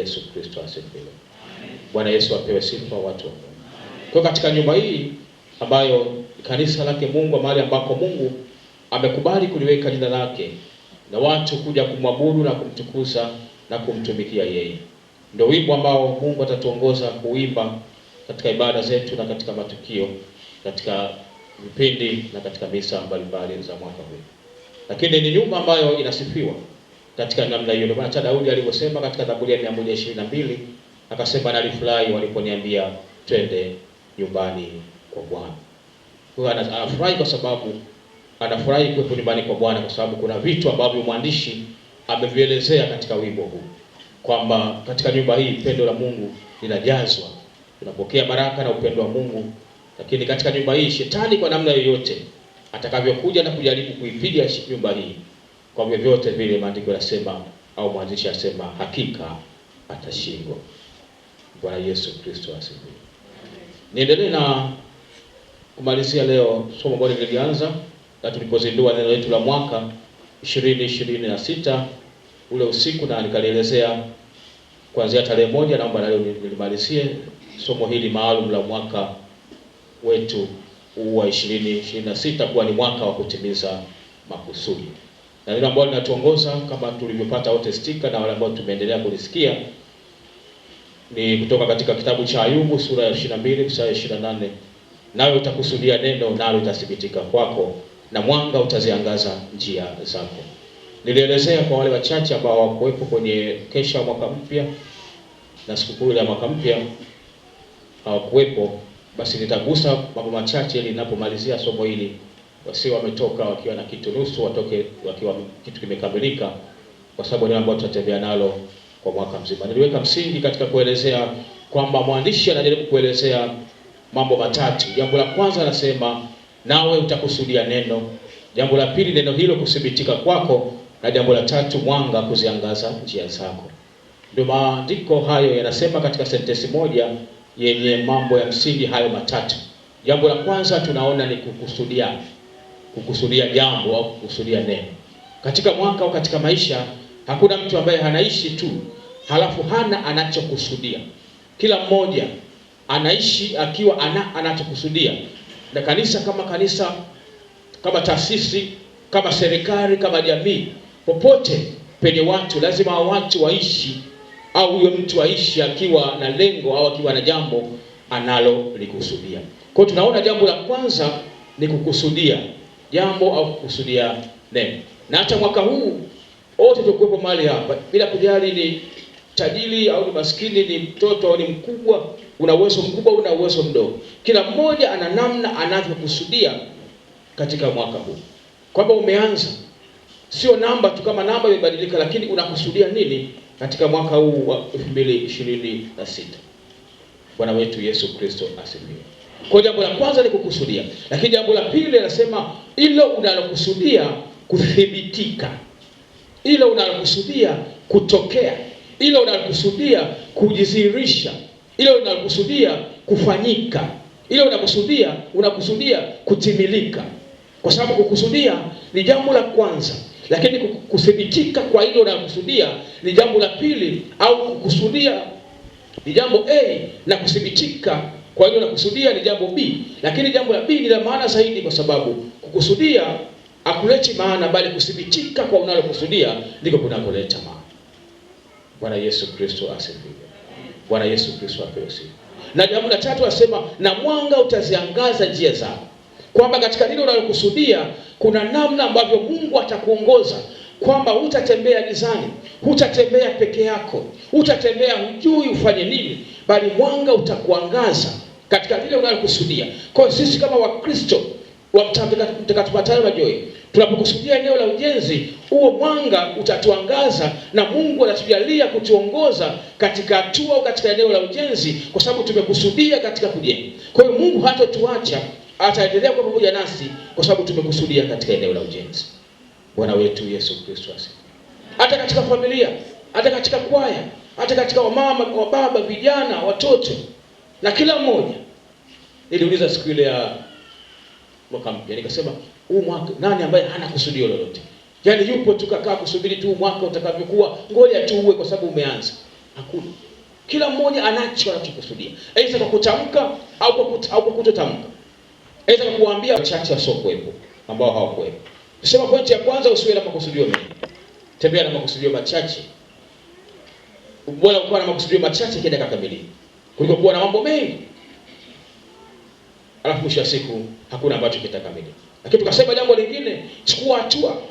Yesu Kristo asifiwe. Bwana Yesu apewe sifa watu. Kwa katika nyumba hii ambayo kanisa lake Mungu, mahali ambako Mungu amekubali kuliweka jina lake na watu kuja kumwabudu na kumtukuza na kumtumikia yeye. Ndio wimbo ambao Mungu atatuongoza kuimba katika ibada zetu na katika matukio, katika vipindi na katika misa mbalimbali za mwaka huu. Lakini ni nyumba ambayo inasifiwa katika namna hiyo. Ndio maana Daudi alivyosema katika Zaburi ya 122 akasema, nalifurahi waliponiambia twende nyumbani kwa Bwana. Kwa anafurahi kwa sababu anafurahi kuwepo nyumbani kwa Bwana, kwa sababu kuna vitu ambavyo mwandishi amevielezea katika wimbo huu, kwamba katika nyumba hii pendo la Mungu linajazwa, tunapokea baraka na upendo wa Mungu. Lakini katika nyumba hii shetani kwa namna yoyote atakavyokuja na kujaribu kuipiga nyumba hii, kwa vyovyote vile maandiko yanasema au mwandishi anasema hakika atashindwa. Bwana Yesu Kristo asifiwe. Niendelee na kumalizia leo somo ambalo lilianza na tulipozindua neno letu la mwaka 2026 ule usiku, na nikalielezea kuanzia tarehe 1. Naomba leo nilimalizie somo hili maalum la mwaka wetu wa 2026 kuwa ni mwaka wa kutimiza makusudi. Na neno ambalo linatuongoza kama tulivyopata wote stika na wale ambao tumeendelea kulisikia ni kutoka katika kitabu cha Ayubu sura ya 22 mstari 28. Nawe utakusudia neno, nalo litathibitika kwako, na mwanga utaziangaza njia zako. Nilielezea kwa wale wachache ambao hawakuwepo kwenye kesha ya mwaka mpya na sikukuu ya mwaka mpya hawakuwepo, basi nitagusa mambo machache ili ninapomalizia somo hili wasio wametoka wakiwa na kitu nusu, watoke wakiwa kitu kimekamilika, kwa sababu ni ambao tutatembea nalo kwa mwaka mzima. Niliweka msingi katika kuelezea kwamba mwandishi anajaribu kuelezea mambo matatu. Jambo la kwanza anasema nawe utakusudia neno. Jambo la pili neno hilo kuthibitika kwako, na jambo la tatu mwanga kuziangaza njia zako. Ndio maandiko hayo yanasema katika sentensi moja yenye mambo ya msingi hayo matatu. Jambo la kwanza tunaona ni kukusudia jambo au kukusudia neno. Katika mwaka au katika maisha hakuna mtu ambaye anaishi tu halafu hana anachokusudia. Kila mmoja anaishi akiwa anachokusudia. Na kanisa, kama taasisi, kama serikali, kama jamii, popote penye watu lazima watu waishi au huyo mtu aishi akiwa na lengo au akiwa na jambo analolikusudia. Kwa tunaona jambo la kwanza ni kukusudia jambo au kukusudia neno. Na hata mwaka huu wote tuko mahali hapa bila kujali ni tajiri au ni maskini, ni mtoto au ni mkubwa, una uwezo mkubwa, una uwezo mdogo. Kila mmoja ana namna anavyokusudia katika mwaka huu. Kwamba umeanza sio namba tu, kama namba imebadilika, lakini unakusudia nini katika mwaka huu wa 2026. Bwana wetu Yesu Kristo asifiwe. Kwa jambo la kwanza ni kukusudia, lakini jambo la pili anasema hilo unalokusudia kuthibitika. Hilo unalokusudia kutokea. Hilo unalokusudia kujidhihirisha. Hilo unalokusudia kufanyika. Hilo unakusudia kutimilika. Kwa sababu kukusudia ni jambo la kwanza, lakini kuthibitika kwa hilo unalokusudia ni jambo la pili, au kukusudia ni jambo A na kuthibitika kwa hilo unakusudia ni jambo B. Lakini jambo la B ni la maana zaidi, kwa sababu kukusudia hakuleti maana, bali kuthibitika kwa unalokusudia ndiko kunakoleta maana. Bwana Yesu Kristo asifiwe. Bwana Yesu Kristo apewe sifa. Na jambo la tatu asema na mwanga utaziangaza njia zako. Kwamba katika hilo unalokusudia kuna namna ambavyo Mungu atakuongoza, kwamba hutatembea gizani, hutatembea peke yako, hutatembea hujui ufanye nini, bali mwanga utakuangaza katika lile unalokusudia. Kwa sisi kama Wakristo wa Mtakatifu Matayo Majoe, tunapokusudia eneo la ujenzi, huo mwanga utatuangaza na Mungu anatujalia kutuongoza katika hatua au katika eneo la ujenzi, kwa sababu tumekusudia katika kujenga. Kwa hiyo Mungu hatatuacha, ataendelea kwa pamoja nasi kwa sababu tumekusudia katika eneo la ujenzi. Bwana wetu Yesu Kristo asifiwe. Hata katika familia, hata katika kwaya, hata katika wamama, wababa, vijana, watoto na kila mmoja. Niliuliza siku ile ya mwaka mpya, nikasema huu mwaka nani ambaye hana kusudio lolote? Yaani yupo tukakaa kusubiri tu mwaka utakavyokuwa, ngoja tu uwe kwa sababu umeanza. Hakuna. Kila mmoja anacho anachokusudia. Aidha kwa kutamka au kwa kutotamka. Aidha kwa kuambia wachache wasiokuwepo ambao hawakuwepo. Sema pointi ya kwanza, usiwe na makusudio mengi. Tembea na makusudio machache. Bora ukawa na makusudio machache kienda kakamilika kuliko kuwa na mambo mengi alafu mwisho wa siku hakuna ambacho kitakamilika. Lakini tukasema jambo lingine, chukua hatua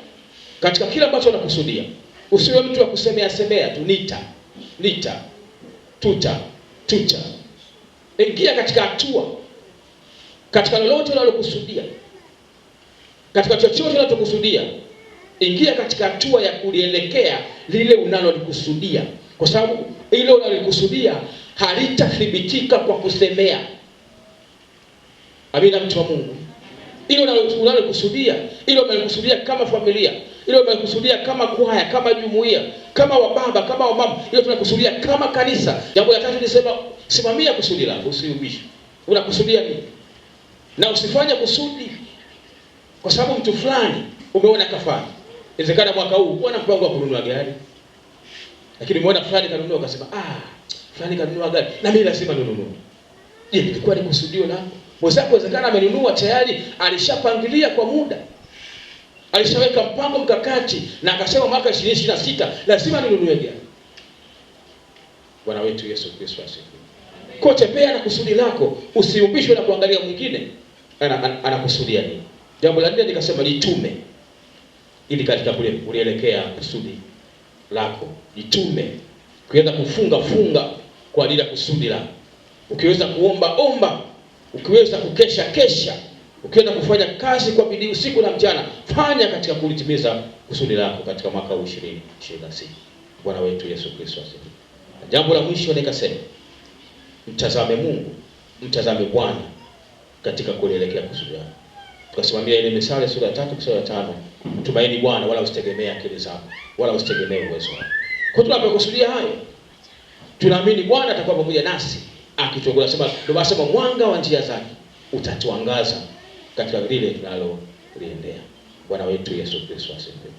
katika kila ambacho unakusudia. Usiwe mtu wa kusemea tu, nita, tuta. Ingia katika hatua. Katika lolote unalokusudia. Katika chochote unachokusudia, ingia katika hatua ya kulielekea lile unalolikusudia. Kwa sababu ile unalolikusudia halitathibitika kwa kusemea. Amina, mtu wa Mungu. Ile unalokusudia, ile unalokusudia kama familia, ile unalokusudia kama kwaya, kama jumuiya, kama wababa, kama wamama, ile tunakusudia kama kanisa. Jambo la tatu nisema, simamia kusudi lako, usiubishe. Unakusudia nini? Na usifanye kusudi kwa sababu mtu fulani umeona kafanya. Inawezekana mwaka huu uko na mpango wa kununua gari, lakini umeona fulani kanunua ukasema, fulani kanunua gari na mimi lazima ninunue. Je, ilikuwa ni kusudio lako? Mwenzako inawezekana amenunua tayari, alishapangilia kwa muda. Alishaweka mpango mkakati na akasema mwaka 2026 lazima ninunue gari. Bwana wetu Yesu Kristo asifiwe. Kwa tembea na kusudi lako, usiumbishwe na kuangalia mwingine anakusudia nini. Jambo la nne nikasema jitume ili katika kuelekea kusudi lako. Jitume. Ukiweza kufunga kwa ajili ya kusudi lako. Ukiweza kuomba, ukiweza kesha, ukiweza kufanya kazi kwa bidii usiku na mchana, fanya katika kulitimiza kusudi lako katika mwaka 2026. Bwana wetu Yesu Kristo asifiwe. Jambo la mwisho nikasema, mtazame Mungu, mtazame Bwana katika kuelekea kusudi lako. Tukasimamia ile Mithali sura ya 3 mstari wa 5, tumaini Bwana wala usitegemee akili zako, wala usitegemee uwezo wako. Kwa tunapokusudia hayo, tunaamini Bwana atakuwa pamoja nasi akituongoza. Sema ndio basi, mwanga wa njia zake utatuangaza katika lile tunaloliendea. Bwana wetu Yesu Kristo asifiwe.